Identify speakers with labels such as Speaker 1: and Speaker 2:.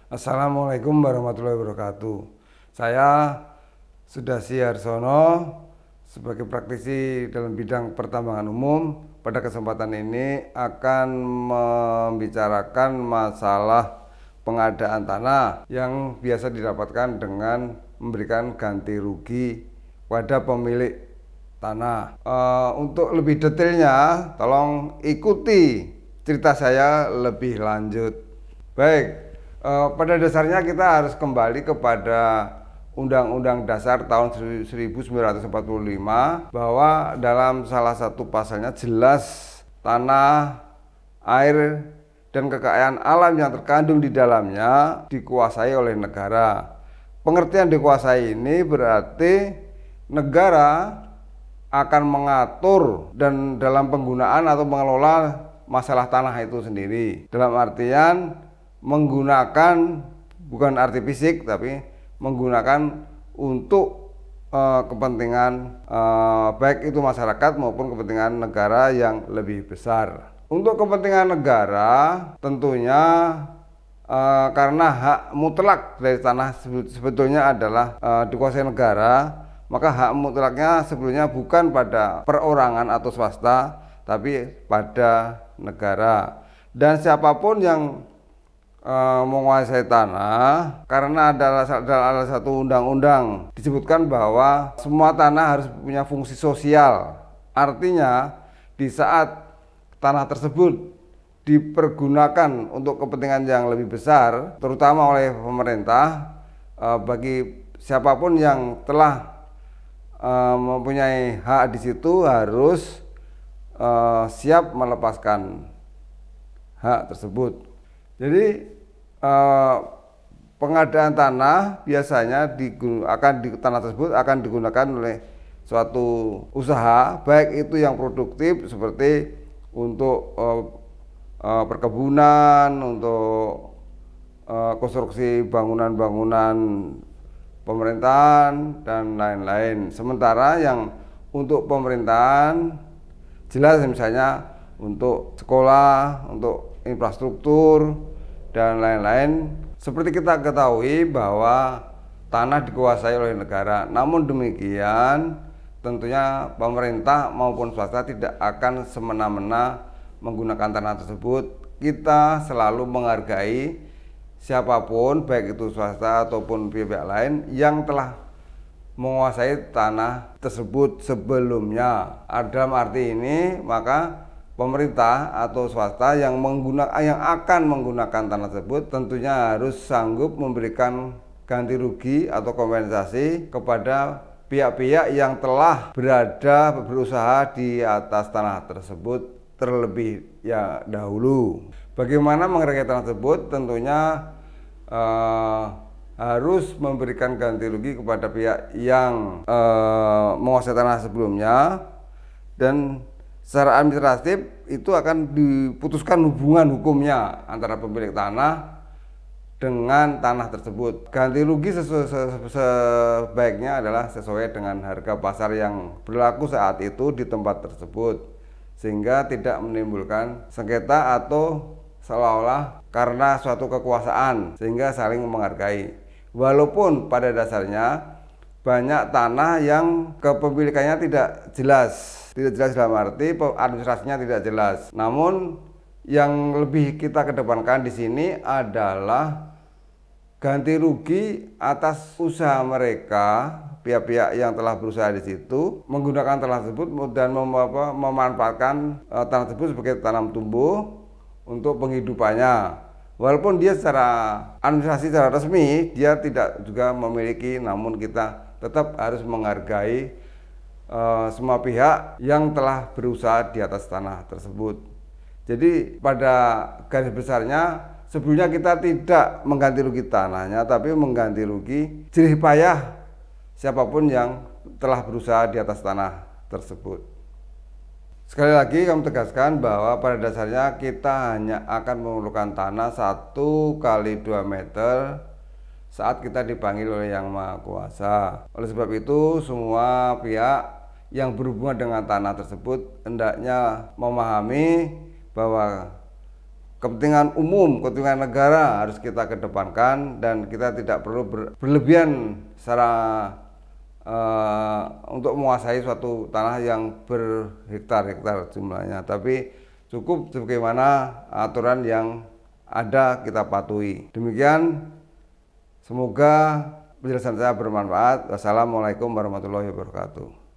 Speaker 1: Assalamualaikum warahmatullahi wabarakatuh. Saya Sudasi Harsono sebagai praktisi dalam bidang pertambangan umum. Pada kesempatan ini akan membicarakan masalah pengadaan tanah yang biasa didapatkan dengan memberikan ganti rugi pada pemilik tanah. Untuk lebih detailnya, tolong ikuti cerita saya lebih lanjut. Baik. Pada dasarnya kita harus kembali kepada Undang-Undang Dasar tahun 1945 bahwa dalam salah satu pasalnya jelas tanah, air, dan kekayaan alam yang terkandung di dalamnya dikuasai oleh negara. Pengertian dikuasai ini berarti negara akan mengatur dan dalam penggunaan atau mengelola masalah tanah itu sendiri. Dalam artian menggunakan, bukan arti fisik, tapi menggunakan untuk kepentingan baik itu masyarakat maupun kepentingan negara yang lebih besar. Untuk kepentingan negara tentunya karena hak mutlak dari tanah sebetulnya adalah dikuasai negara, maka hak mutlaknya sebetulnya bukan pada perorangan atau swasta, tapi pada negara. Dan siapapun yang menguasai tanah, karena ada satu undang-undang disebutkan bahwa semua tanah harus punya fungsi sosial. Artinya di saat tanah tersebut dipergunakan untuk kepentingan yang lebih besar, terutama oleh pemerintah, bagi siapapun yang telah mempunyai hak di situ harus siap melepaskan hak tersebut. Jadi pengadaan tanah biasanya tanah tersebut akan digunakan oleh suatu usaha, baik itu yang produktif seperti untuk perkebunan, untuk konstruksi bangunan-bangunan pemerintahan dan lain-lain. Sementara yang untuk pemerintahan jelas misalnya untuk sekolah, untuk infrastruktur dan lain-lain. Seperti kita ketahui bahwa tanah dikuasai oleh negara. Namun demikian tentunya pemerintah maupun swasta tidak akan semena-mena menggunakan tanah tersebut. Kita selalu menghargai siapapun, baik itu swasta ataupun pihak lain yang telah menguasai tanah tersebut sebelumnya. Dalam arti ini maka pemerintah atau swasta yang akan menggunakan tanah tersebut tentunya harus sanggup memberikan ganti rugi atau kompensasi kepada pihak-pihak yang telah berusaha di atas tanah tersebut terlebih dahulu. Bagaimana menghargai tanah tersebut? Tentunya harus memberikan ganti rugi kepada pihak yang menguasai tanah sebelumnya, dan secara administratif itu akan diputuskan hubungan hukumnya antara pemilik tanah dengan tanah tersebut. Ganti rugi sebaiknya adalah sesuai dengan harga pasar yang berlaku saat itu di tempat tersebut, sehingga tidak menimbulkan sengketa atau seolah-olah karena suatu kekuasaan sehingga saling menghargai. Walaupun pada dasarnya banyak tanah yang kepemilikannya tidak jelas dalam arti administrasinya tidak jelas. Namun yang lebih kita kedepankan di sini adalah ganti rugi atas usaha mereka, pihak-pihak yang telah berusaha di situ menggunakan tanah tersebut dan memanfaatkan tanah tersebut sebagai tanam tumbuh untuk penghidupannya. Walaupun dia secara administrasi secara resmi dia tidak juga memiliki, namun kita tetap harus menghargai semua pihak yang telah berusaha di atas tanah tersebut. Jadi pada garis besarnya sebelumnya kita tidak mengganti rugi tanahnya, tapi mengganti rugi jerih payah siapapun yang telah berusaha di atas tanah tersebut. Sekali lagi kami tegaskan bahwa pada dasarnya kita hanya akan memerlukan tanah 1 kali 2 meter saat kita dipanggil oleh Yang Maha Kuasa. Oleh sebab itu semua pihak yang berhubungan dengan tanah tersebut hendaknya memahami bahwa kepentingan umum, kepentingan negara harus kita kedepankan, dan kita tidak perlu berlebihan secara untuk menguasai suatu tanah yang berhektar-hektar jumlahnya, tapi cukup sebagaimana aturan yang ada kita patuhi. Demikian, semoga penjelasan saya bermanfaat. Wassalamualaikum warahmatullahi wabarakatuh.